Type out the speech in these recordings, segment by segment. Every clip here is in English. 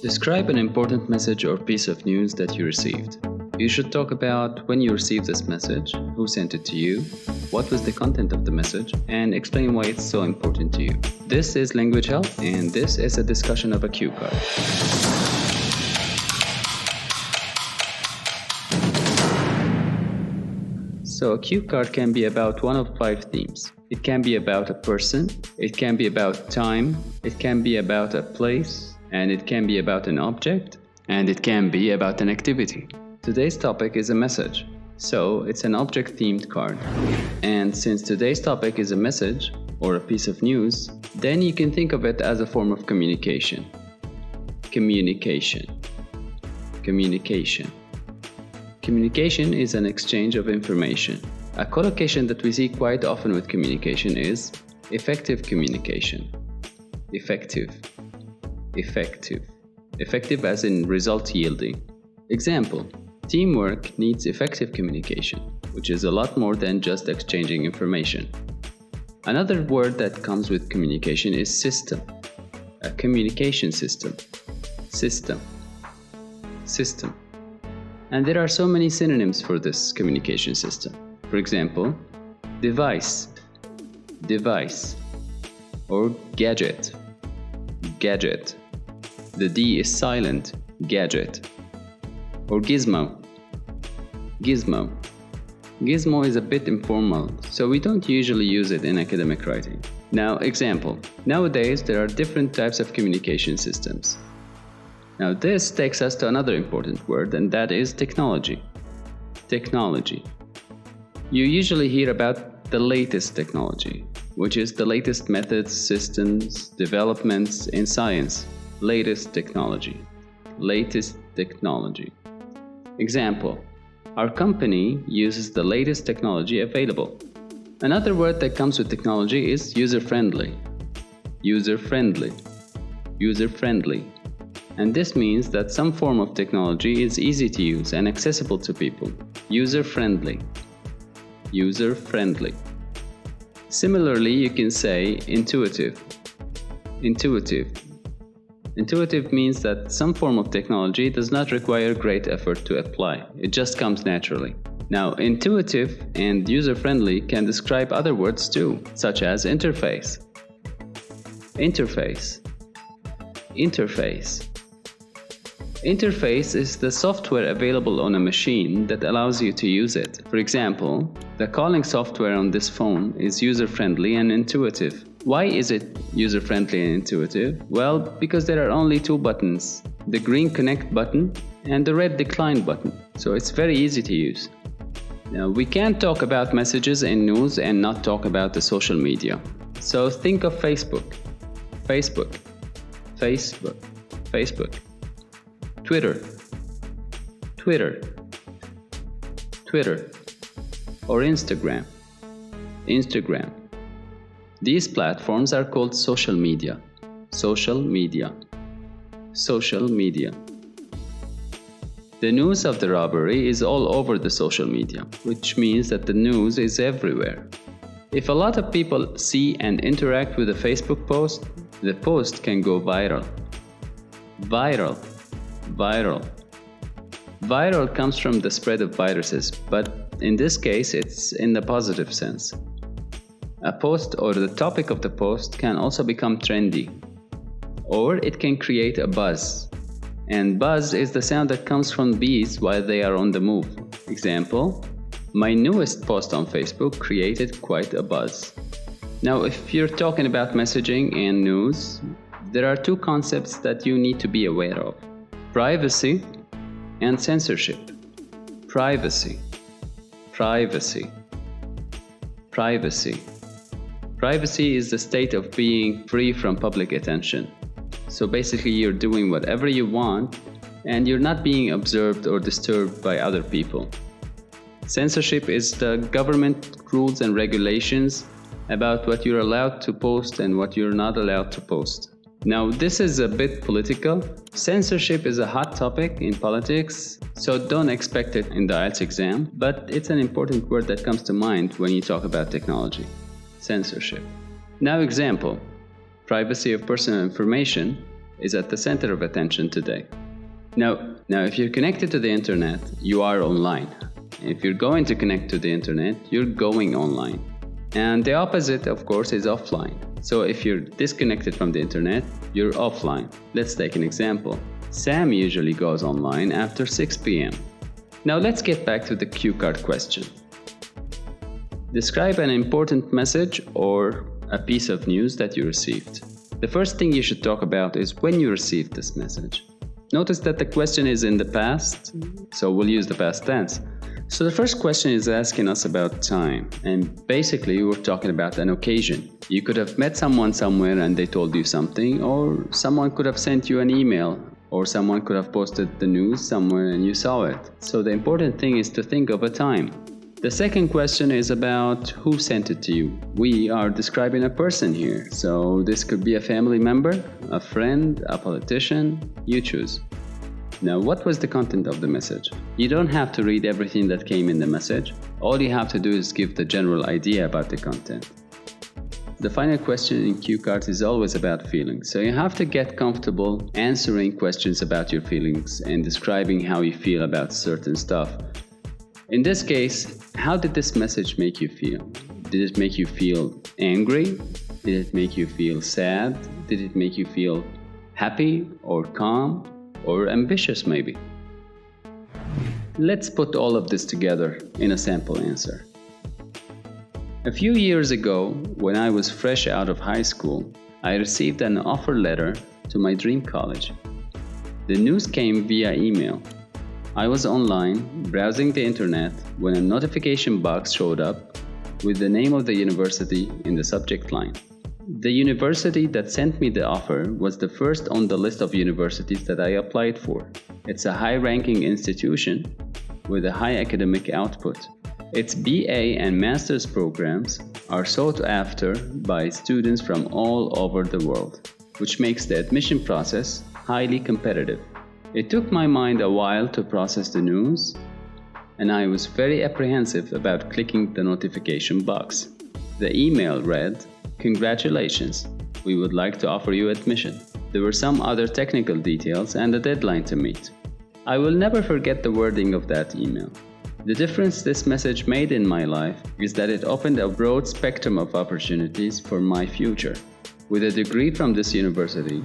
Describe an important message or piece of news that you received. You should talk about when you received this message, who sent it to you, what was the content of the message, and explain why it's so important to you. This is LanguageHelp, and this is a discussion of a cue card. So a cue card can be about one of 5 themes. It can be about a person, it can be about time, it can be about a place, and it can be about an object, and it can be about an activity. Today's topic is a message, so it's an object-themed card. And since today's topic is a message or a piece of news, then you can think of it as a form of communication. Communication. Communication is an exchange of information. A collocation that we see quite often with communication is effective communication. Effective as in result yielding. Example, teamwork needs effective communication, which is a lot more than just exchanging information. Another word that comes with communication is system. A communication system. And there are so many synonyms for this communication system. For example, device, or gadget. The D is silent, gadget. Or gizmo. Gizmo is a bit informal, so we don't usually use it in academic writing. Now, example. Nowadays, there are different types of communication systems. Now, this takes us to another important word, and that is technology. You usually hear about the latest technology, which is the latest methods, systems, developments in science. Latest technology. Example, our company uses the latest technology available. Another word that comes with technology is user-friendly. And this means that some form of technology is easy to use and accessible to people. User-friendly. Similarly, you can say intuitive. Intuitive means that some form of technology does not require great effort to apply. It just comes naturally. Now, intuitive and user-friendly can describe other words too, such as interface. Interface is the software available on a machine that allows you to use it. For example, the calling software on this phone is user-friendly and intuitive. Why is it user-friendly and intuitive? Well, because there are only 2 buttons, the green connect button and the red decline button. So it's very easy to use. Now, we can't talk about messages and news and not talk about the social media. So think of Facebook. Twitter, or Instagram. These platforms are called social media. The news of the robbery is all over the social media, which means that the news is everywhere. If a lot of people see and interact with a Facebook post, the post can go viral. Viral comes from the spread of viruses, but in this case it's in the positive sense. A post or the topic of the post can also become trendy, or it can create a buzz. And buzz is the sound that comes from bees while they are on the move. Example, my newest post on Facebook created quite a buzz. Now, if you're talking about messaging and news, there are 2 concepts that you need to be aware of: privacy and censorship. Privacy is the state of being free from public attention. So basically, you're doing whatever you want and you're not being observed or disturbed by other people. Censorship is the government rules and regulations about what you're allowed to post and what you're not allowed to post. Now, this is a bit political. Censorship is a hot topic in politics, so don't expect it in the IELTS exam, but it's an important word that comes to mind when you talk about technology. Censorship. Now, example, privacy of personal information is at the center of attention today. Now, if you're connected to the internet, you are online. If you're going to connect to the internet, you're going online. And the opposite, of course, is offline. So if you're disconnected from the internet, you're offline. Let's take an example. Sam usually goes online after 6 p.m. Now let's get back to the cue card question. Describe an important message or a piece of news that you received. The first thing you should talk about is when you received this message. Notice that the question is in the past, so we'll use the past tense. So the first question is asking us about time, and basically we're talking about an occasion. You could have met someone somewhere and they told you something, or someone could have sent you an email, or someone could have posted the news somewhere and you saw it. So the important thing is to think of a time. The second question is about who sent it to you. We are describing a person here, so this could be a family member, a friend, a politician, you choose. Now, what was the content of the message? You don't have to read everything that came in the message. All you have to do is give the general idea about the content. The final question in cue cards is always about feelings, so you have to get comfortable answering questions about your feelings and describing how you feel about certain stuff. In this case, how did this message make you feel? Did it make you feel angry? Did it make you feel sad? Did it make you feel happy or calm or ambitious maybe? Let's put all of this together in a sample answer. A few years ago, when I was fresh out of high school, I received an offer letter to my dream college. The news came via email. I was online, browsing the internet, when a notification box showed up with the name of the university in the subject line. The university that sent me the offer was the first on the list of universities that I applied for. It's a high-ranking institution with a high academic output. Its BA and master's programs are sought after by students from all over the world, which makes the admission process highly competitive. It took my mind a while to process the news, and I was very apprehensive about clicking the notification box. The email read, "Congratulations, we would like to offer you admission." There were some other technical details and a deadline to meet. I will never forget the wording of that email. The difference this message made in my life is that it opened a broad spectrum of opportunities for my future. With a degree from this university,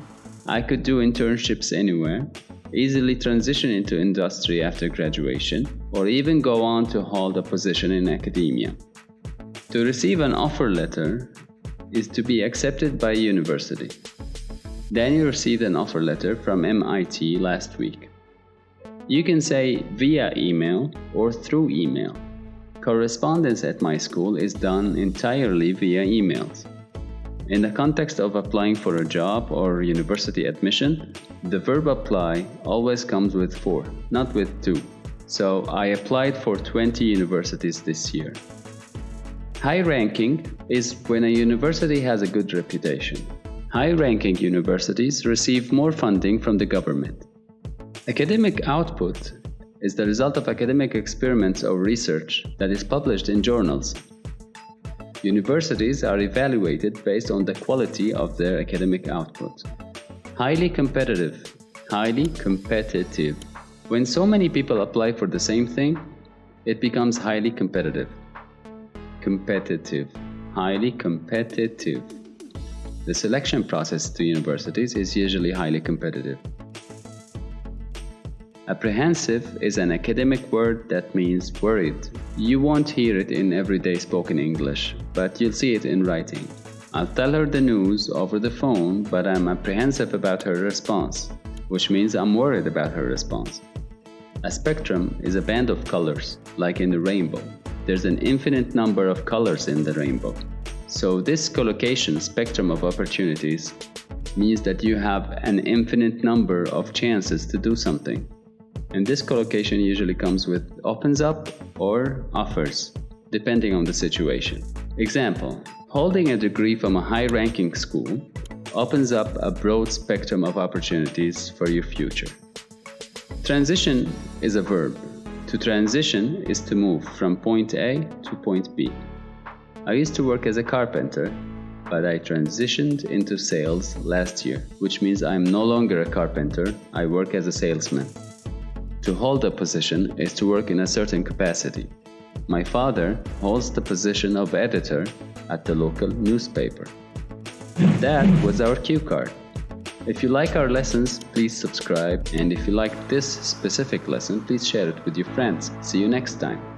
I could do internships anywhere, easily transition into industry after graduation, or even go on to hold a position in academia. To receive an offer letter is to be accepted by a university. Daniel received an offer letter from MIT last week. You can say via email or through email. Correspondence at my school is done entirely via emails. In the context of applying for a job or university admission, the verb apply always comes with 4, not with 2. So I applied for 20 universities this year. High ranking is when a university has a good reputation. High-ranking universities receive more funding from the government. Academic output is the result of academic experiments or research that is published in journals. Universities are evaluated based on the quality of their academic output. Highly competitive. When so many people apply for the same thing, it becomes highly competitive. Highly competitive. The selection process to universities is usually highly competitive. Apprehensive is an academic word that means worried. You won't hear it in everyday spoken English, but you'll see it in writing. I'll tell her the news over the phone, but I'm apprehensive about her response, which means I'm worried about her response. A spectrum is a band of colors, like in the rainbow. There's an infinite number of colors in the rainbow. So this collocation spectrum of opportunities means that you have an infinite number of chances to do something. And this collocation usually comes with opens up or offers, depending on the situation. Example, holding a degree from a high-ranking school opens up a broad spectrum of opportunities for your future. Transition is a verb. To transition is to move from point A to point B. I used to work as a carpenter. but I transitioned into sales last year, which means I'm no longer a carpenter, I work as a salesman. To hold a position is to work in a certain capacity. My father holds the position of editor at the local newspaper. That was our cue card. If you like our lessons, please subscribe, and if you like this specific lesson, please share it with your friends. See you next time.